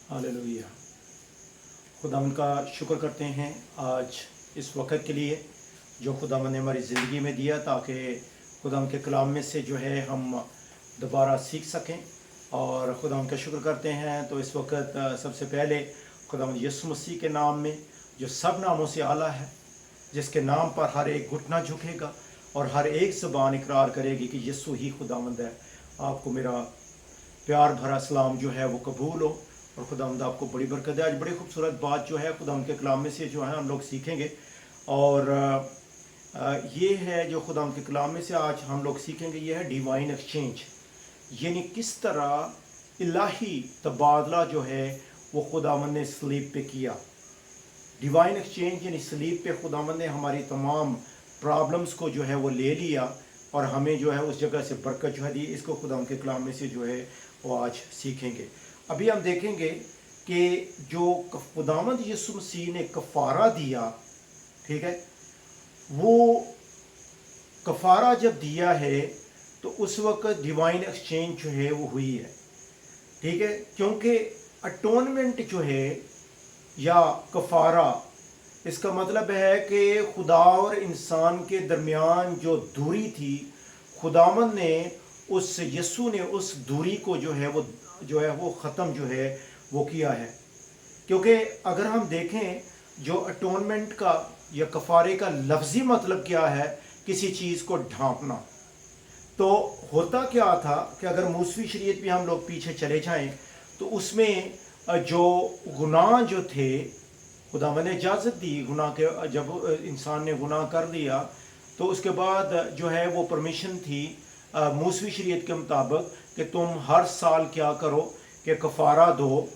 Hallelujah. खुदावंद का शुक्र करते हैं आज इस वक्त के लिए जो खुदावंद ने हमारी ज़िंदगी में दिया, ताकि खुदावंद के कलाम में से जो है हम दोबारा सीख सकें। और खुदावंद का शुक्र करते हैं। तो इस वक्त सबसे पहले खुदावंद यीशु मसीह के नाम में, जो सब नामों से आला है, जिसके नाम पर हर एक घुटना झुकेगा और हर एक ज़बान इकरार करेगी कि यीशु ही खुदावंद है। आपको मेरा प्यार भरा सलाम जो है वो कबूल हो और खुदावंद आपको बड़ी बरकत है। आज बड़ी खूबसूरत बात जो है खुदावंद के कलाम में से जो है हम लोग सीखेंगे, और ये है जो खुदावंद के कलाम में से आज हम लोग सीखेंगे, ये है डिवाइन एक्सचेंज। यानी किस तरह इलाही तबादला जो है वो खुदावंद ने सलीब पे किया। डिवाइन एक्सचेंज यानी सलीब पे खुदावंद ने हमारी तमाम प्रॉब्लम्स को जो है वो ले लिया और हमें जो है उस जगह से बरकत जो है दी। इसको खुदावंद के कलाम में से जो है वो आज सीखेंगे। अभी हम देखेंगे कि जो खुदावंद यीशु मसीह ने कफ़ारा दिया, ठीक है, वो कफ़ारा जब दिया है तो उस वक्त डिवाइन एक्सचेंज जो है वो हुई है, ठीक है। क्योंकि अटोनमेंट जो है या कफ़ारा, इसका मतलब है कि खुदा और इंसान के दरमियान जो दूरी थी, खुदावंद ने उस यीशु ने उस दूरी को जो है वो ख़त्म जो है वो किया है। क्योंकि अगर हम देखें जो अटोनमेंट का या कफ़ारे का लफ्ज़ी मतलब क्या है, किसी चीज़ को ढांपना। तो होता क्या था कि अगर मूसवी शरीयत भी हम लोग पीछे चले जाएं तो उसमें जो गुनाह जो थे, खुदावंद ने इजाज़त दी गुनाह के, जब इंसान ने गुनाह कर लिया तो उसके बाद जो है वो परमिशन थी मूसवी शरीयत के मुताबिक कि तुम हर साल क्या करो कि कफ़ारा दो,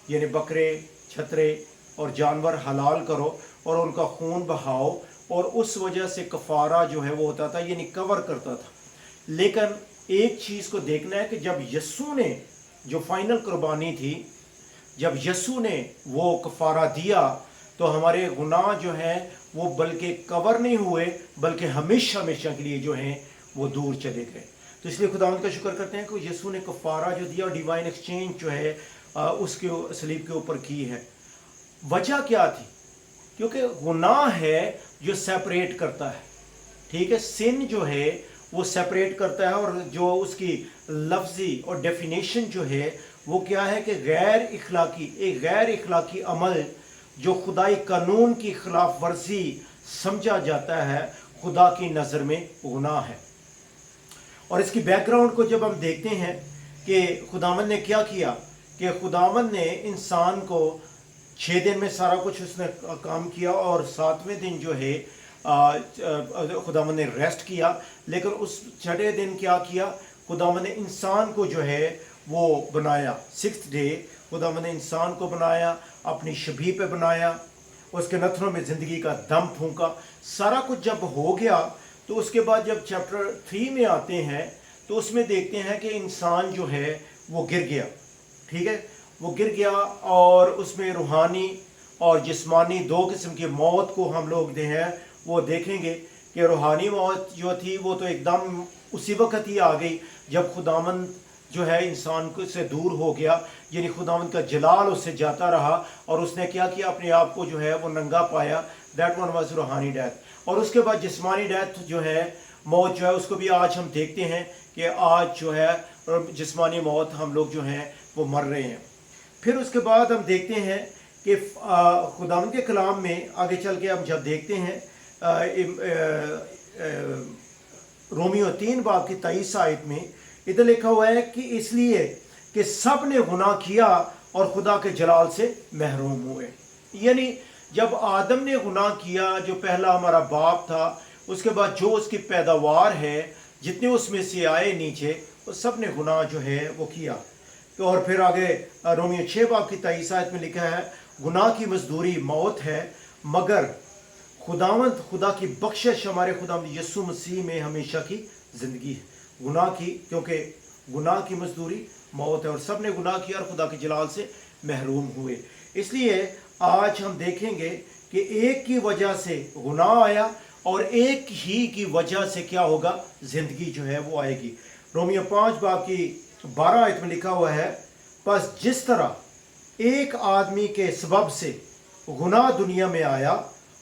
यानी बकरे, छतरे और जानवर हलाल करो और उनका खून बहाओ, और उस वजह से कफ़ारा जो है वो होता था, यानी कवर करता था। लेकिन एक चीज़ को देखना है कि जब यीशु ने जो फाइनल कुर्बानी थी, जब यीशु ने वो कफ़ारा दिया तो हमारे गुनाह जो हैं वो बल्कि कवर नहीं हुए, बल्कि हमेशा हमेशा के लिए जो हैं वो दूर चले गए। तो इसलिए खुदावंद का शुक्र करते हैं कि यीशु ने कफ़ारा जो दिया, डिवाइन एक्सचेंज जो है उसके सलीब के ऊपर की है। वजह क्या थी? क्योंकि गुनाह है जो सेपरेट करता है, ठीक है। सिन जो है वो सेपरेट करता है, और जो उसकी लफ्ज़ी और डेफिनेशन जो है वो क्या है कि एक गैर इखलाकी अमल जो खुदाई कानून की खिलाफ वर्जी समझा जाता है, खुदा की नज़र में गुनाह है। और इसकी बैकग्राउंड को जब हम देखते हैं कि खुदावंद ने क्या किया, कि खुदावंद ने इंसान को 6 दिन में सारा कुछ उसने काम किया और 7वें दिन जो है खुदावंद ने रेस्ट किया। लेकिन उस 6ठे दिन क्या किया, खुदावंद ने इंसान को जो है वो बनाया। 6th डे खुदावंद ने इंसान को बनाया, अपनी शबीह पे बनाया, उसके नथनों में ज़िंदगी का दम फूंका। सारा कुछ जब हो गया तो उसके बाद जब चैप्टर 3 में आते हैं तो उसमें देखते हैं कि इंसान जो है वो गिर गया, ठीक है। वो गिर गया और उसमें रूहानी और जिस्मानी 2 किस्म की मौत को हम लोग वो देखेंगे कि रूहानी मौत जो थी वो तो एकदम उसी वक्त ही आ गई जब खुदावंद जो है इंसान से दूर हो गया, यानी खुदावंद का जलाल उससे जाता रहा और उसने क्या किया, अपने आप को जो है वो नंगा पाया। दैट वन वाज रूहानी डेथ। और उसके बाद जिस्मानी डेथ जो है, मौत जो है, उसको भी आज हम देखते हैं कि आज जो है जिस्मानी मौत हम लोग जो हैं वो मर रहे हैं। फिर उसके बाद हम देखते हैं कि खुदावंद के कलाम में आगे चल के हम जब देखते हैं रोमियो 3 बाब की 23 आयत में इधर लिखा हुआ है कि इसलिए कि सब ने गुनाह किया और खुदा के जलाल से महरूम हुए। यानी जब आदम ने गुनाह किया, जो पहला हमारा बाप था, उसके बाद जो उसकी पैदावार है, जितने उसमें से आए नीचे, वो सब ने गुनाह जो है वो किया। और फिर आगे रोमियो 6 बाब की 23 आयत में लिखा है, गुनाह की मजदूरी मौत है, मगर खुदा की बख्शिश हमारे खुदावंद यीशु मसीह में हमेशा की ज़िंदगी है। गुनाह की, क्योंकि गुनाह की मजदूरी मौत है और सब ने गुनाह किया और खुदा के जलाल से महरूम हुए। इसलिए आज हम देखेंगे कि एक की वजह से गुनाह आया और एक ही की वजह से क्या होगा, ज़िंदगी जो है वो आएगी। रोमियो 5 बाब की 12 आयत में लिखा हुआ है, बस जिस तरह एक आदमी के सबब से गुनाह दुनिया में आया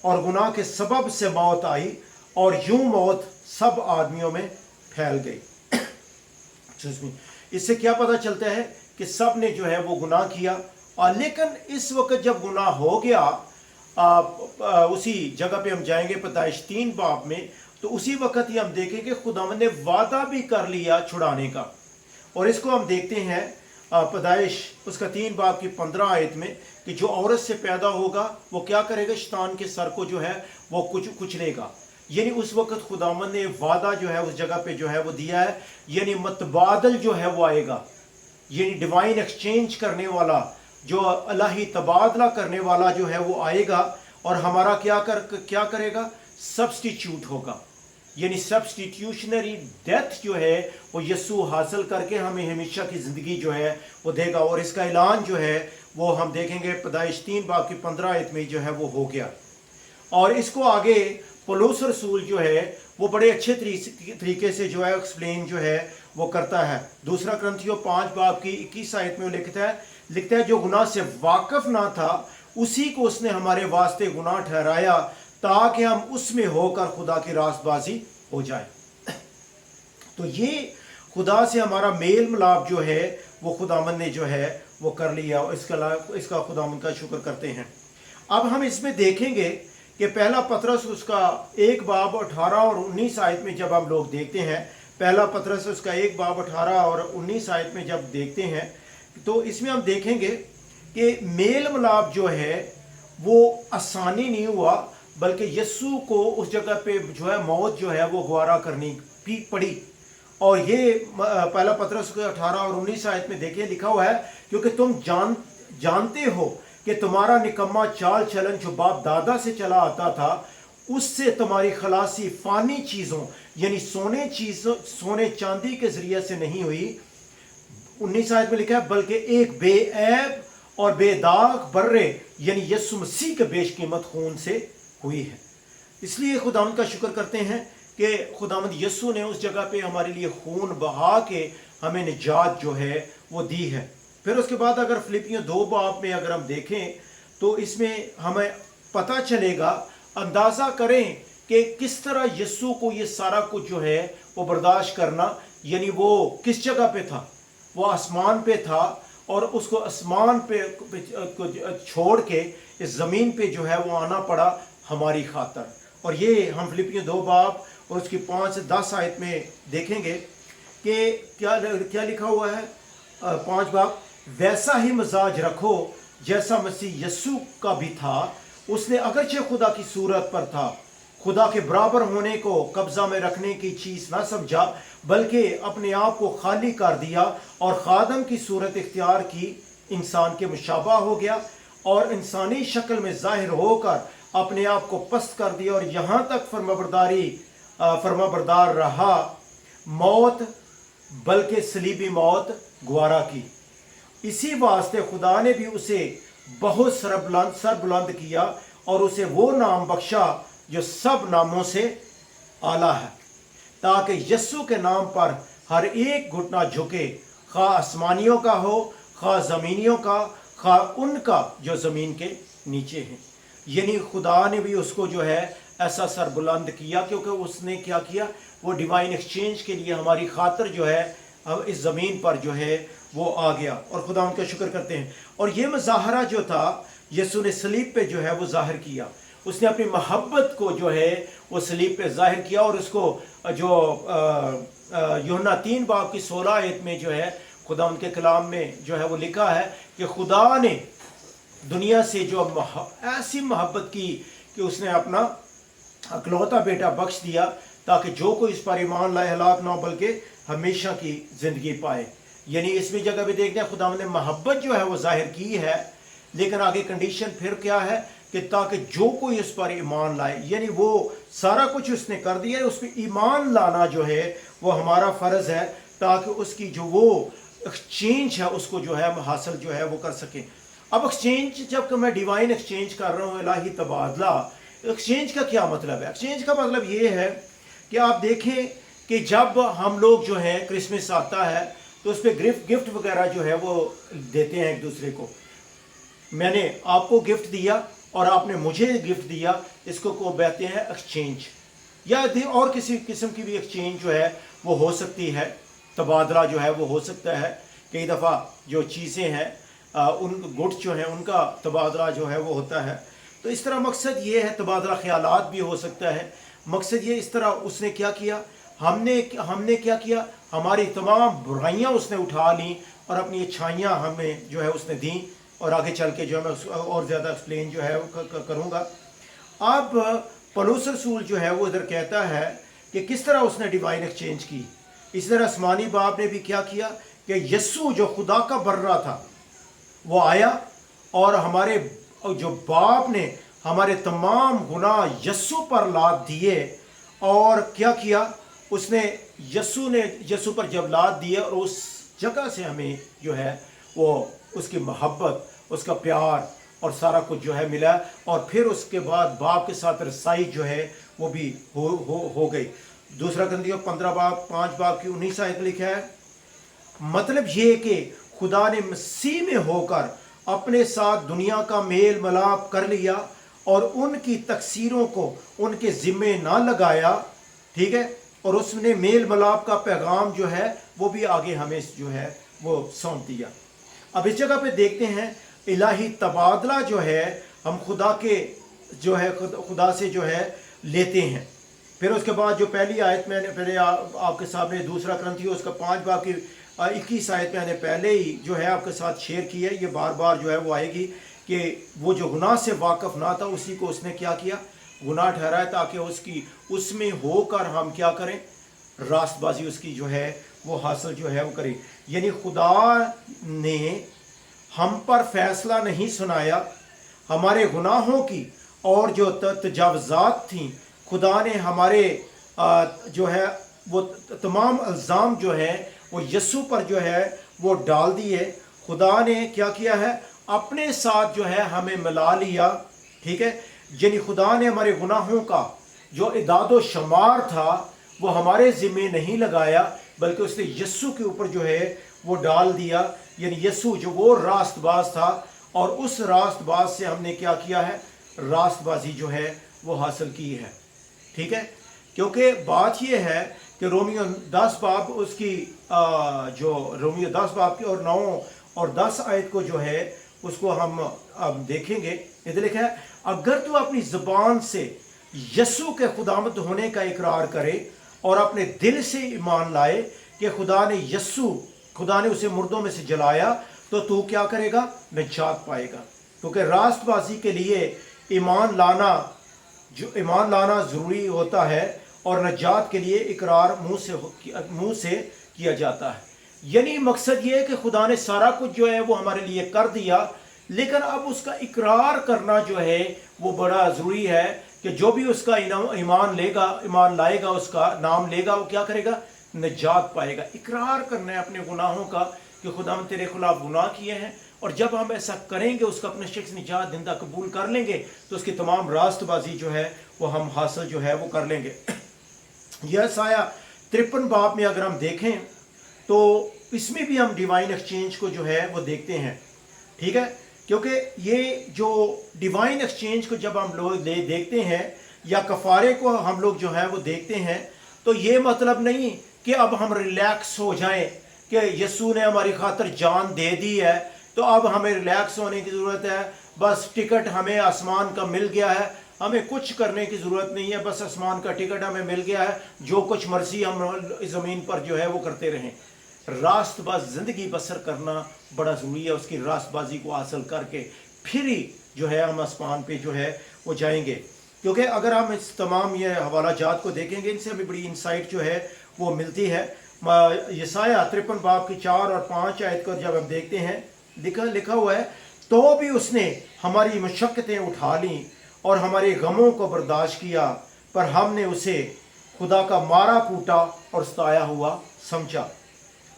और गुनाह के सबब से मौत आई और यूं मौत सब आदमियों में फैल गई। इससे क्या पता चलता है कि सब ने जो है वो गुनाह किया। और लेकिन इस वक्त जब गुनाह हो गया, उसी जगह पे हम जाएंगे पैदाइश 3 बाब में, तो उसी वक्त ही हम देखेंगे खुदावंद ने वादा भी कर लिया छुड़ाने का। और इसको हम देखते हैं पैदाइश उसका 3 बाब की 15 आयत में कि जो औरत से पैदा होगा वो क्या करेगा, शैतान के सर को जो है वो कुचलेगा। यानी उस वक्त खुदावंद ने वादा जो है उस जगह पे जो है वो दिया है, यानी मतबादल जो है वो आएगा, यानी डिवाइन एक्सचेंज करने वाला, जो अल्लाही तबादला करने वाला जो है वो आएगा और हमारा क्या करेगा, सब्स्टिट्यूट होगा। यानी सब्स्टिट्यूशनरी डेथ जो है वो यीशु हासिल करके हमें हमेशा की ज़िंदगी जो है वो देगा। और इसका ऐलान जो है वो हम देखेंगे पैदाइश 3 बाब की 15 आयत में जो है वो हो गया। और इसको आगे पौलुस रसूल जो है वो बड़े अच्छे तरीके से जो है एक्सप्लेन जो है वो करता है। दूसरा क्रंथियों 5 बाब की 21 आयत में लिखता है जो गुनाह से वाकिफ ना था उसी को उसने हमारे वास्ते गुनाह ठहराया ताकि हम उसमें होकर खुदा की रास्तबाजी हो जाए। तो ये खुदा से हमारा मेल मिलाप जो है वो खुदावंद ने जो है वो कर लिया, और इसका खुदावंद का शुक्र करते हैं। अब हम इसमें देखेंगे कि पहला पतरस उसका 1 बाब 18 और 19 आयत में जब हम लोग देखते हैं, पहला पतरस उसका 1 बाब 18 और 19 आयत में जब देखते हैं तो इसमें हम देखेंगे कि मेल मिलाप जो है वो आसानी नहीं हुआ, बल्कि यीशु को उस जगह पे जो है मौत जो है वो गवारा करनी भी पड़ी। और ये पहला पतरस 18 और 19 आयत में देखिए लिखा हुआ है, क्योंकि तुम जानते हो कि तुम्हारा निकम्मा चाल चलन जो बाप दादा से चला आता था उससे तुम्हारी खलासी फानी चीज़ों यानी सोने चांदी के जरिए से नहीं हुई। 19 आयत में लिखा है बल्कि एक बेऐब और बेदाग बर्रे यानी यीशु मसीह के बेशकीमत खून से हुई है। इसलिए खुदावंद का शुक्र करते हैं कि खुदावंद यीशु ने उस जगह पे हमारे लिए खून बहा के हमें निजात जो है वो दी है। फिर उसके बाद अगर फिलिपियों 2 बाब में अगर हम देखें तो इसमें हमें पता चलेगा, अंदाज़ा करें कि किस तरह यीशु को ये सारा कुछ जो है वो बर्दाश्त करना, यानी वो किस जगह पे था, वो आसमान पे था और उसको आसमान पे छोड़ के इस ज़मीन पे जो है वो आना पड़ा हमारी खातर। और ये हम फिलिपियों 2 बाब और उसकी 5 से 10 आयत में देखेंगे कि क्या लिखा हुआ है। 5 बाब, वैसा ही मिजाज रखो जैसा मसीह यीशु का भी था। उसने अगरचे खुदा की सूरत पर था, खुदा के बराबर होने को कब्जा में रखने की चीज़ ना समझा, बल्कि अपने आप को खाली कर दिया और खादम की सूरत इख्तियार की, इंसान के मुशाबा हो गया और इंसानी शक्ल में जाहिर होकर अपने आप को पस्त कर दिया और यहाँ तक फरमाबरदार रहा, मौत बल्कि सलीबी मौत गवारा की। इसी वास्ते खुदा ने भी उसे बहुत सर बुलंद किया और उसे वो नाम बख्शा जो सब नामों से आला है, ताकि यीशु के नाम पर हर एक घुटना झुके, खा आसमानियों का हो, खा ज़मीनियों का, खा उनका जो ज़मीन के नीचे हैं। यानी खुदा ने भी उसको जो है ऐसा सर बुलंद किया, क्योंकि उसने क्या किया, वो डिवाइन एक्सचेंज के लिए हमारी खातर जो है अब इस ज़मीन पर जो है वो आ गया। और खुदा उनका शुक्र करते हैं। और ये मुजाहरा जो था यीशु ने सलीब पे जो है वो जाहिर किया, उसने अपनी मोहब्बत को जो है वो सलीब पे जाहिर किया। और उसको जो यूहन्ना 3 बाब की 16 आयत में जो है खुदा उनके कलाम में जो है वो लिखा है कि खुदा ने दुनिया से जो ऐसी मोहब्बत की कि उसने अपना अकलौता बेटा बख्श दिया, ताकि जो कोई इस पर ईमान लाए हलाक ना हो बल्कि हमेशा की ज़िंदगी पाए। यानी इसमें जगह भी देखते हैं खुदा ने मोहब्बत जो है वो जाहिर की है, लेकिन आगे कंडीशन फिर क्या है कि ताकि जो कोई इस पर ईमान लाए, यानी वो सारा कुछ उसने कर दिया है, उस पर ईमान लाना जो है वो हमारा फ़र्ज़ है, ताकि उसकी जो वो एक्सचेंज है उसको जो है हासिल जो है वो कर सकें। अब एक्सचेंज जब मैं डिवाइन एक्सचेंज कर रहा हूँ, इलाही तबादला, एक्सचेंज का क्या मतलब है? एक्सचेंज का मतलब ये है कि आप देखें कि जब हम लोग जो है क्रिसमस आता है तो उस पर गिफ्ट वगैरह जो है वो देते हैं एक दूसरे को। मैंने आपको गिफ्ट दिया और आपने मुझे गिफ्ट दिया, इसको को कहते हैं एक्सचेंज, या और किसी किस्म की भी एक्सचेंज जो है वो हो सकती है, तबादला जो है वो हो सकता है। कई दफ़ा जो चीज़ें हैं उन गुड्स जो हैं उनका तबादला जो है वो होता है। तो इस तरह मकसद ये है, तबादला ख्यालात भी हो सकता है। मकसद ये, इस तरह उसने क्या किया, हमने क्या किया, हमारी तमाम बुराइयां उसने उठा ली और अपनी अच्छाइयां हमें जो है उसने दी। और आगे चल के जो है मैं और ज़्यादा एक्सप्लेन जो है वो करूँगा। अब पौलुस रसूल जो है वो इधर कहता है कि किस तरह उसने डिवाइन एक्सचेंज की। इस तरह आसमानी बाप ने भी क्या किया कि यस्सु जो खुदा का बर्रा था वो आया और हमारे जो बाप ने हमारे तमाम गुनाह यस्सु पर लाद दिए। और क्या किया उसने, यस्सु पर जब लाद दिए और उस जगह से हमें जो है वो उसकी मोहब्बत, उसका प्यार और सारा कुछ जो है मिला। और फिर उसके बाद बाप के साथ रसाई जो है वो भी हो गई। दूसरा कुरिन्थियों 5 बाब की 19 आयत लिखा है, मतलब ये कि खुदा ने मसीह में होकर अपने साथ दुनिया का मेल मिलाप कर लिया और उनकी तकसीरों को उनके ज़िम्मे ना लगाया, ठीक है, और उसने मेल मिलाप का पैगाम जो है वो भी आगे हमें जो है वो सौंप दिया। अब इस जगह पे देखते हैं इलाही तबादला जो है हम खुदा के जो है खुदा से जो है लेते हैं। फिर उसके बाद जो पहली आयत मैंने पहले आपके सामने, दूसरा कुरिन्थियों उसका 5 बाब की 21 आयत मैंने पहले ही जो है आपके साथ शेयर की है। ये बार बार जो है वो आएगी कि वो जो गुनाह से वाकफ़ ना था उसी को उसने क्या किया, गुनाह ठहराया, ताकि उसमें होकर हम क्या करें, रास्तबाजी उसकी जो है वो हासिल जो है वो करें। यानी खुदा ने हम पर फैसला नहीं सुनाया, हमारे गुनाहों की और जो तजावज़ात थी खुदा ने हमारे जो है वो तमाम इल्ज़ाम जो है वो यस्सु पर जो है वो डाल दिए। खुदा ने क्या किया है, अपने साथ जो है हमें मिला लिया, ठीक है। यानी खुदा ने हमारे गुनाहों का जो इदाद शुमार था वो हमारे ज़िम्मे नहीं लगाया, बल्कि उसने यस्सु के ऊपर जो है वो डाल दिया। यानी यस्सु जो वो रास्तबाज था और उस रास्तबाज से हमने क्या किया है, रास्तबाजी जो है वो हासिल की है, ठीक है। क्योंकि बात यह है कि रोमियो 10 बाब उसकी जो रोमियो 10 बाब की और 9 और 10 आयत को जो है उसको हम अब देखेंगे। इधर लिखा है, अगर तू अपनी ज़बान से यस्सु के खुदामद होने का इकरार करे और अपने दिल से ईमान लाए कि खुदा ने उसे मुर्दों में से जलाया, तो तू क्या करेगा, निजात पाएगा। क्योंकि रास्तबाजी के लिए ईमान लाना ज़रूरी होता है और नजात के लिए इकरार मुंह से किया जाता है। यानी मकसद ये है कि खुदा ने सारा कुछ जो है वो हमारे लिए कर दिया, लेकिन अब उसका इकरार करना जो है वो बड़ा ज़रूरी है कि जो भी उसका ईमान लाएगा, उसका नाम लेगा, वो क्या करेगा, निजात पाएगा। इकरार करना है अपने गुनाहों का कि खुदा हम तेरे खिलाफ गुनाह किए हैं, और जब हम ऐसा करेंगे, उसका अपने शख्स निजात दिंदा कबूल कर लेंगे, तो उसकी तमाम रास्तबाजी जो है वो हम हासिल जो है वो कर लेंगे। यह साया 53 बाब में अगर हम देखें तो इसमें भी हम डिवाइन एक्सचेंज को जो है वो देखते हैं, ठीक है। क्योंकि ये जो डिवाइन एक्सचेंज को जब हम लोग देखते हैं या कफ़ारे को हम लोग जो है वो देखते हैं, तो ये मतलब नहीं कि अब हम रिलैक्स हो जाएं कि यस्सु ने हमारी खातिर जान दे दी है तो अब हमें रिलैक्स होने की ज़रूरत है, बस टिकट हमें आसमान का मिल गया है, हमें कुछ करने की ज़रूरत नहीं है, बस आसमान का टिकट हमें मिल गया है, जो कुछ मर्जी हम इस ज़मीन पर जो है वो करते रहें। रास्तबाज ज़िंदगी बसर करना बड़ा ज़रूरी है। उसकी रास्तबाजी को हासिल करके फिर ही जो है हम आसमान पे जो है वो जाएंगे। क्योंकि अगर हम इस तमाम ये हवाला जात को देखेंगे, इनसे हमें बड़ी इंसाइट जो है वो मिलती है। यसाया 53 बाब की 4 और 5 आयत को जब हम देखते हैं, लिखा हुआ है, तो भी उसने हमारी मशक्क़तें उठा लीं और हमारे गमों को बर्दाश्त किया, पर हमने उसे खुदा का मारा कूटा और सताया हुआ समझा।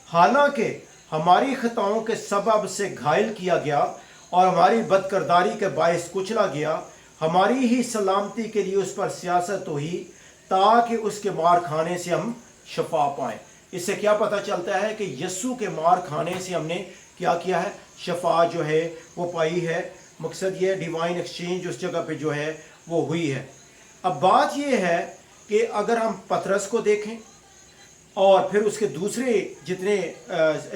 हालांकि हमारी खताओं के सबब से घायल किया गया और हमारी बदकरदारी के बायस कुचला गया, हमारी ही सलामती के लिए उस पर सियासत हुई ताकि उसके मार खाने से हम शफा पाएं। इससे क्या पता चलता है कि यस्सु के मार खाने से हमने क्या किया है, शफा जो है वो पाई है। मकसद ये डिवाइन एक्सचेंज उस जगह पे जो है वो हुई है। अब बात ये है कि अगर हम पतरस को देखें और फिर उसके दूसरे जितने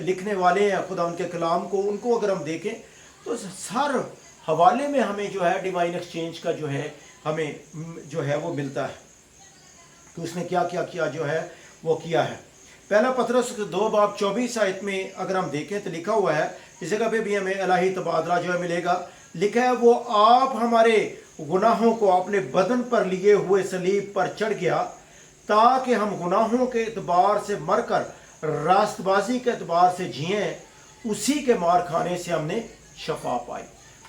लिखने वाले हैं खुदा उनके कलाम को, उनको अगर हम देखें तो हर हवाले में हमें जो है डिवाइन एक्सचेंज का जो है हमें जो है वो मिलता है कि उसने क्या क्या किया जो है वो किया है। पहला पतरस 2:24 में अगर हम देखें तो लिखा हुआ है, इस जगह पे भी हमें इलाही तबादला जो है मिलेगा। लिखा है, वो आप हमारे गुनाहों को अपने बदन पर लिए हुए सलीब पर चढ़ गया ताकि हम गुनाहों के एतबार से मरकर रास्तबाजी के एतबार से जिए, उसी के मार खाने से हमने शफा पाई।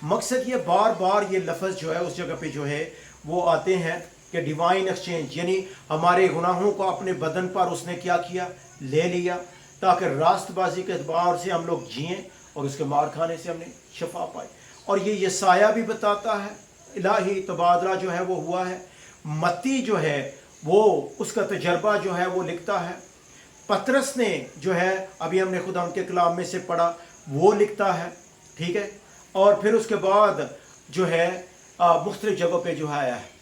मकसद ये बार बार ये लफ्ज़ जो है उस जगह पे जो है वो आते हैं कि डिवाइन एक्सचेंज, यानी हमारे गुनाहों को अपने बदन पर उसने क्या किया, ले लिया ताकि रास्तबाजी के एतबार से हम लोग जिए और उसके मार खाने से हमने शफा पाई। और ये यसाया भी बताता है इलाही तबादला जो है वो हुआ है। मत्ती जो है वो उसका तजर्बा जो है वो लिखता है। पतरस ने जो है अभी हमने खुदा के कलाम में से पढ़ा वो लिखता है, ठीक है। और फिर उसके बाद जो है मुख्तलिफ जगहों पे जो है आया है।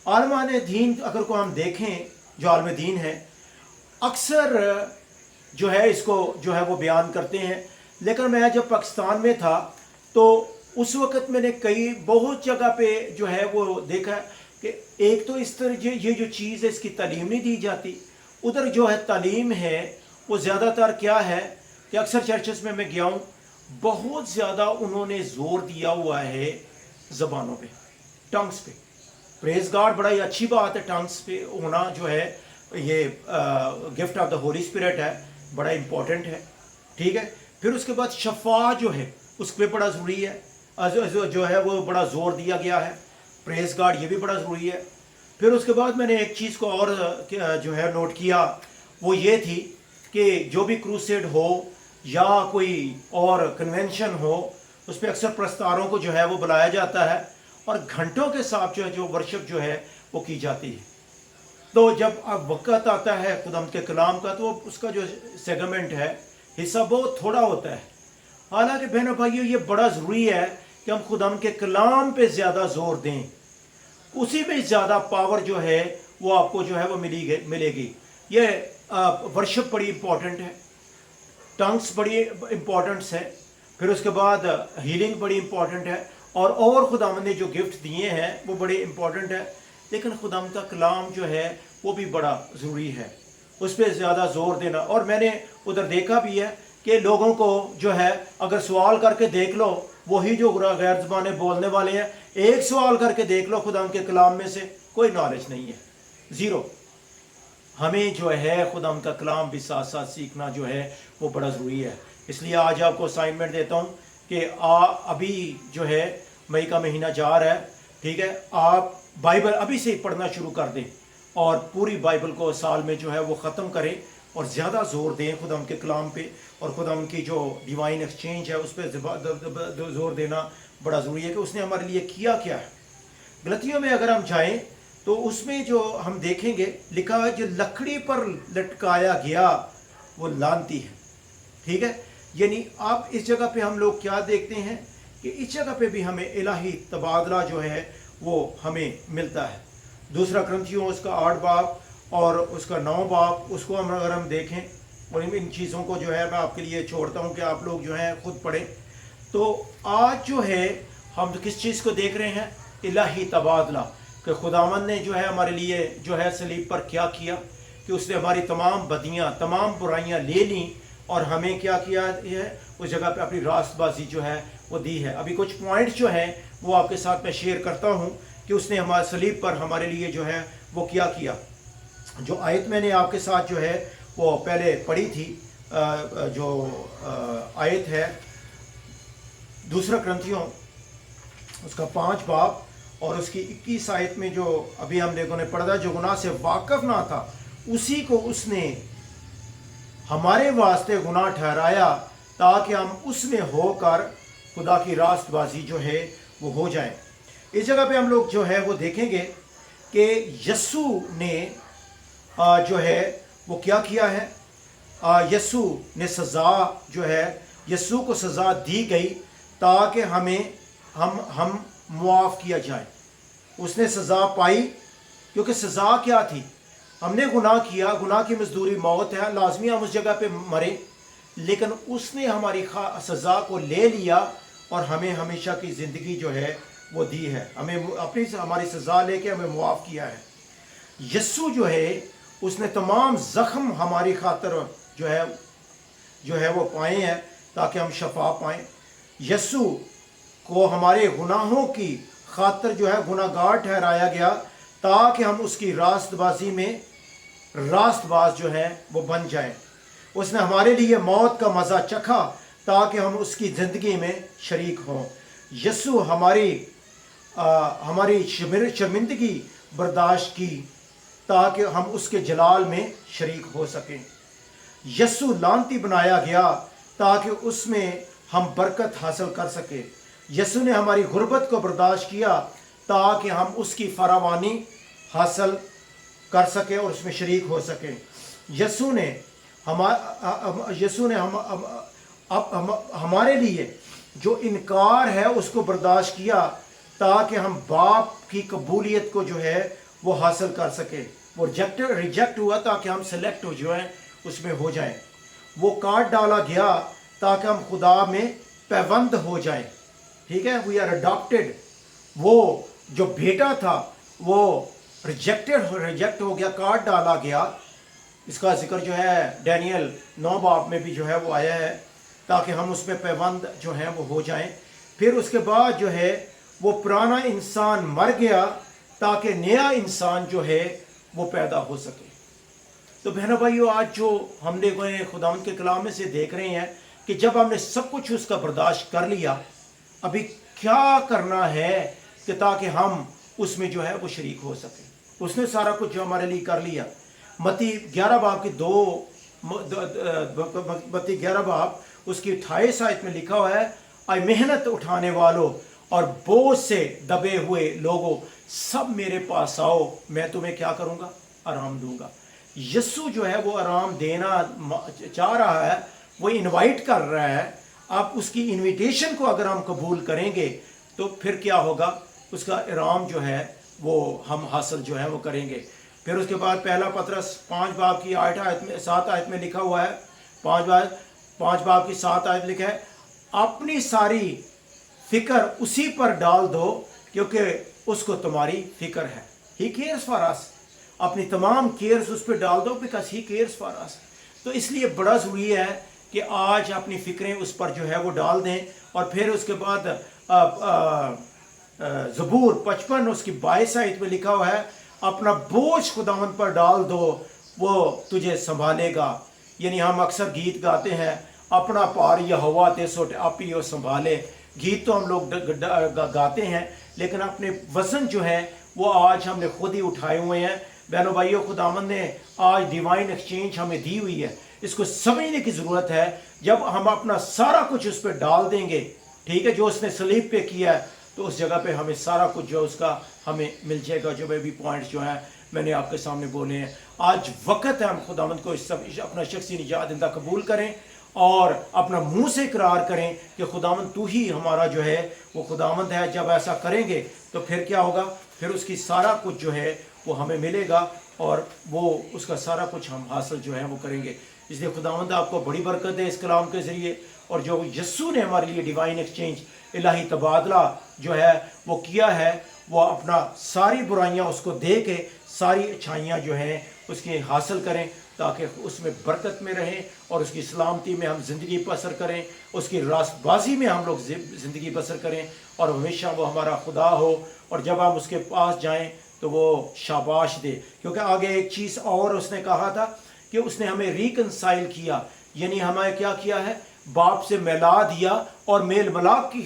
आलमान दीन अगर को हम देखें, जो आलम दीन है अक्सर जो है इसको जो है वो बयान करते हैं। लेकिन मैं जब पाकिस्तान में था तो उस वक़्त मैंने कई बहुत जगह पे जो है वो देखा कि एक तो इस तरह ये जो चीज़ है इसकी तालीम नहीं दी जाती। उधर जो है तालीम है वो ज़्यादातर क्या है कि अक्सर चर्चेस में मैं गया हूँ, बहुत ज़्यादा उन्होंने ज़ोर दिया हुआ है ज़बानों पे, टंग्स पे। प्रेज गॉड, बड़ा ही अच्छी बात है टंग्स पे होना जो है, ये gift of the Holi spirit है, बड़ा इंपॉर्टेंट है, ठीक है। फिर उसके बाद शफा जो है उस पर बड़ा ज़रूरी है, जो है वो बड़ा ज़ोर दिया गया है। प्रेज गॉड, ये भी बड़ा ज़रूरी है। फिर उसके बाद मैंने एक चीज़ को और जो है नोट किया, वो ये थी कि जो भी क्रूसेड हो या कोई और कन्वेंशन हो उस पर अक्सर प्रस्तारों को जो है वो बुलाया जाता है और घंटों के साथ जो है जो वर्शिप जो है वो की जाती है। तो जब अब वक़्त आता है खुदावंद के कलाम का तो उसका जो सेगमेंट है हिस्सा बहुत थोड़ा होता है। हालांकि बहनों भाइयों ये बड़ा ज़रूरी है कि हम खुदावंद के कलाम पे ज़्यादा ज़ोर दें, उसी में ज़्यादा पावर जो है वो आपको जो है वो मिलेगी। ये वर्शिप बड़ी इंपॉर्टेंट है, टंग्स बड़ी इंपॉर्टेंस है, फिर उसके बाद हीलिंग बड़ी इंपॉर्टेंट है और खुदावंद ने जो गिफ्ट दिए हैं वो बड़े इंपॉर्टेंट है। लेकिन खुदावंद का कलाम जो है वो भी बड़ा ज़रूरी है, उस पर ज़्यादा ज़ोर देना। और मैंने उधर देखा भी है कि लोगों को जो है अगर सवाल करके देख लो, वही जो गैर ज़बानें बोलने वाले हैं, एक सवाल करके देख लो खुदावंद के कलाम में से कोई नॉलेज नहीं है, ज़ीरो। हमें जो है खुदावंद का कलाम भी साथ साथ सीखना जो है वो बड़ा ज़रूरी है। इसलिए आज आपको असाइनमेंट देता हूँ कि अभी जो है मई का महीना जा रहा है, ठीक है, आप बाइबल अभी से ही पढ़ना शुरू कर दें और पूरी बाइबल को साल में जो है वो ख़त्म करें और ज़्यादा ज़ोर दें खुदावंद के कलाम पे। और खुदावंद की जो डिवाइन एक्सचेंज है उस पर ज़ोर देना बड़ा ज़रूरी है कि उसने हमारे लिए किया क्या है। गलतियों में अगर हम जाएं तो उसमें जो हम देखेंगे लिखा है जो लकड़ी पर लटकाया गया वो लानती है, ठीक है। यानी आप इस जगह पे हम लोग क्या देखते हैं कि इस जगह पे भी हमें इलाही तबादला जो है वो हमें मिलता है। दूसरा क्रंथियों उसका 8 बाब और उसका 9 बाब, उसको अगर हम देखें और इन चीज़ों को जो है मैं आपके लिए छोड़ता हूँ कि आप लोग जो है खुद पढ़ें। तो आज जो है हम किस चीज़ को देख रहे हैं, इलाही तबादला, कि खुदावंद ने जो है हमारे लिए जो है सलीब पर क्या किया कि उसने हमारी तमाम बदियाँ तमाम बुराइयाँ ले लीं और हमें क्या किया है, उस जगह पे अपनी रास्तबाजी जो है वो दी है। अभी कुछ पॉइंट्स जो हैं वो आपके साथ मैं शेयर करता हूँ कि उसने हमारे सलीब पर हमारे लिए जो है वो क्या किया। जो आयत मैंने आपके साथ जो है वो पहले पढ़ी थी, जो आयत है दूसरा क्रंथियों उसका 5 बाब और उसकी 21 आयत में जो अभी हम लोगों ने पढ़ा, जो गुनाह से वाकिफ ना था उसी को उसने हमारे वास्ते गुनाह ठहराया ताकि हम उसमें होकर खुदा की रास्तबाजी जो है वो हो जाए। इस जगह पे हम लोग जो है वो देखेंगे कि यस्सु ने जो है वो क्या किया है। यस्सु ने सज़ा जो है, यस्सु को सज़ा दी गई تاکہ ہم معاف کیا جائے. اس نے سزا پائی کیونکہ سزا کیا تھی؟ ہم نے گناہ کیا، گناہ کی مزدوری موت ہے، لازمی ہم اس جگہ پہ مرے، لیکن اس نے ہماری سزا کو لے لیا اور ہمیں ہمیشہ کی زندگی جو ہے وہ دی ہے. ہمیں ہماری سزا لے کے ہمیں معاف کیا ہے. یسوع جو ہے اس نے تمام زخم ہماری خاطر جو ہے وہ پائے ہیں تاکہ ہم شفا پائیں. یسوع کو ہمارے گناہوں کی خاطر جو ہے گناہ گار ٹھہرایا گیا تاکہ ہم اس کی راست بازی میں راست باز جو ہے وہ بن جائیں. اس نے ہمارے لیے موت کا مزہ چکھا تاکہ ہم اس کی زندگی میں شریک ہوں. یسوع ہماری شرمندگی برداشت کی تاکہ ہم اس کے جلال میں شریک ہو سکیں. یسوع لعنتی بنایا گیا تاکہ اس میں ہم برکت حاصل کر سکیں. یسوع نے ہماری غربت کو برداشت کیا تاکہ ہم اس کی فراوانی حاصل کر سکیں اور اس میں شریک ہو سکیں. یسوع نے ہمارے لیے جو انکار ہے اس کو برداشت کیا تاکہ ہم باپ کی قبولیت کو جو ہے وہ حاصل کر سکیں. وہ ریجیکٹ ہوا تاکہ ہم سلیکٹ جو ہیں اس میں ہو جائیں. وہ کاٹ ڈالا گیا تاکہ ہم خدا میں پیوند ہو جائیں. ٹھیک ہے، وی آر اڈاپٹیڈ. وہ جو بیٹا تھا وہ ریجیکٹ ہو گیا، کاٹ ڈالا گیا. اس کا ذکر جو ہے ڈینیل 9 باب میں بھی جو ہے وہ آیا ہے تاکہ ہم اس میں پیوند جو ہیں وہ ہو جائیں. پھر اس کے بعد جو ہے وہ پرانا انسان مر گیا تاکہ نیا انسان جو ہے وہ پیدا ہو سکے. تو بہنوں بھائیو، آج جو ہم نے خداوند کے کلام میں سے دیکھ رہے ہیں کہ جب ہم نے سب کچھ اس کا برداشت کر لیا، ابھی کیا کرنا ہے کہ تاکہ ہم اس میں جو ہے وہ شریک ہو سکیں. اس نے سارا کچھ جو ہمارے لیے کر لیا. متی 11 باب کی متی 11 باب اس کی 28 آیت میں لکھا ہوا ہے، اے محنت اٹھانے والوں اور بوجھ سے دبے ہوئے لوگوں، سب میرے پاس آؤ، میں تمہیں کیا کروں گا؟ آرام دوں گا. یسوع جو ہے وہ آرام دینا چاہ رہا ہے، وہ انوائٹ کر رہا ہے. آپ اس کی انویٹیشن کو اگر ہم قبول کریں گے تو پھر کیا ہوگا؟ اس کا آرام جو ہے وہ ہم حاصل جو ہے وہ کریں گے. پھر اس کے بعد پہلا پطرس 5 باب کی 7 آیت میں لکھا ہوا ہے، 5 باب کی 7 آیت لکھا ہے، اپنی ساری فکر اسی پر ڈال دو کیونکہ اس کو تمہاری فکر ہے. He cares for us. اپنی تمام کیئرز اس پہ ڈال دو because he cares for us. تو اس لیے بڑا ضروری ہے کہ آج اپنی فکریں اس پر جو ہے وہ ڈال دیں. اور پھر اس کے بعد زبور 55 اس کی 22 آیت میں لکھا ہوا ہے، اپنا بوجھ خداوند پر ڈال دو، وہ تجھے سنبھالے گا. یعنی ہم اکثر گیت گاتے ہیں، اپنا پار یہوہ تے سوٹ آپیو سنبھالے. گیت تو ہم لوگ گاتے ہیں لیکن اپنے وزن جو ہے وہ آج ہم نے خود ہی اٹھائے ہوئے ہیں. بہنوں بھائیوں، خداوند نے آج ڈیوائن ایکسچینج ہمیں دی ہوئی ہے. اس کو سمجھنے کی ضرورت ہے. جب ہم اپنا سارا کچھ اس پہ ڈال دیں گے، ٹھیک ہے، جو اس نے صلیب پہ کیا ہے، تو اس جگہ پہ ہمیں سارا کچھ جو اس کا ہمیں مل جائے گا. جو بھی پوائنٹس جو ہیں میں نے آپ کے سامنے بولے ہیں، آج وقت ہے ہم خداوند کو اپنا شخصی نجات دہندہ قبول کریں اور اپنا منہ سے اقرار کریں کہ خداوند تو ہی ہمارا جو ہے وہ خداوند ہے. جب ایسا کریں گے تو پھر کیا ہوگا؟ پھر اس کی سارا کچھ جو ہے وہ ہمیں ملے گا اور وہ اس کا سارا کچھ ہم حاصل جو ہے وہ کریں گے. اس لیے خداوند آپ کو بڑی برکت دے اس کلام کے ذریعے. اور جو یسوع نے ہمارے لیے ڈیوائن ایکسچینج، الہی تبادلہ جو ہے وہ کیا ہے، وہ اپنا ساری برائیاں اس کو دے کے ساری اچھائیاں جو ہیں اس کی حاصل کریں تاکہ اس میں برکت میں رہیں اور اس کی سلامتی میں ہم زندگی بسر کریں، اس کی راست بازی میں ہم لوگ زندگی بسر کریں اور ہمیشہ وہ ہمارا خدا ہو. اور جب ہم اس کے پاس جائیں تو وہ شاباش دے. کیونکہ آگے ایک چیز اور اس نے کہا تھا کہ اس نے ہمیں ریکنسائل کیا، یعنی ہمیں کیا کیا ہے؟ باپ سے ملا دیا اور میل ملاپ کی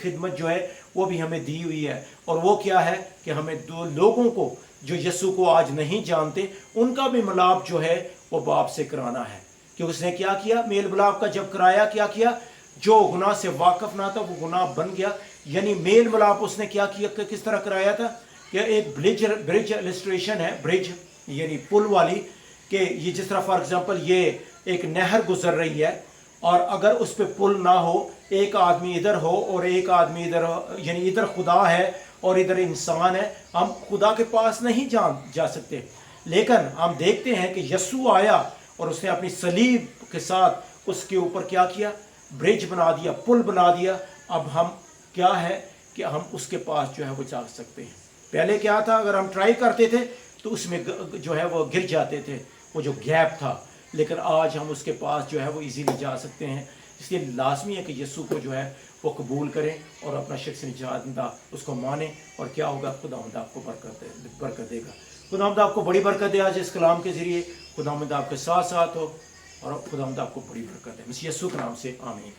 خدمت جو ہے وہ بھی ہمیں دی ہوئی ہے. اور وہ کیا ہے کہ ہمیں دو لوگوں کو جو یسوع کو آج نہیں جانتے ان کا بھی ملاپ جو ہے وہ باپ سے کرانا ہے. کہ اس نے کیا کیا؟ میل ملاپ کا جب کرایا، کیا کیا؟ جو گناہ سے واقف نہ تھا وہ گناہ بن گیا. یعنی میل ملاپ اس نے کیا کیا، کس طرح کرایا تھا؟ کہ ایک برج السٹریشن ہے، برج یعنی پل والی، کہ یہ جس طرح فار ایگزامپل یہ ایک نہر گزر رہی ہے اور اگر اس پہ پل نہ ہو، ایک آدمی ادھر ہو اور ایک آدمی ادھر ہو، یعنی ادھر خدا ہے اور ادھر انسان ہے، ہم خدا کے پاس نہیں جا سکتے۔ لیکن ہم دیکھتے ہیں کہ یسوع آیا اور اس نے اپنی صلیب کے ساتھ اس کے اوپر کیا کیا، برج بنا دیا، پل بنا دیا۔ اب ہم کیا ہے کہ ہم اس کے پاس جو ہے وہ جا سکتے ہیں۔ پہلے کیا تھا، اگر ہم ٹرائی کرتے تھے تو اس میں جو ہے وہ گر جاتے تھے، وہ جو گیپ تھا، لیکن آج ہم اس کے پاس جو ہے وہ ایزیلی جا سکتے ہیں۔ اس لیے لازمی ہے کہ یسوع کو جو ہے وہ قبول کریں اور اپنا شخص نجات دہ اس کو مانیں، اور کیا ہوگا، خداوند آپ کو برکت دے گا۔ خداوند آپ کو بڑی برکت دے آج اس کلام کے ذریعے، خداوند آپ کے ساتھ ساتھ ہو اور خداوند آپ کو بڑی برکت دے۔ مسیح یسوع کے نام سے آمین۔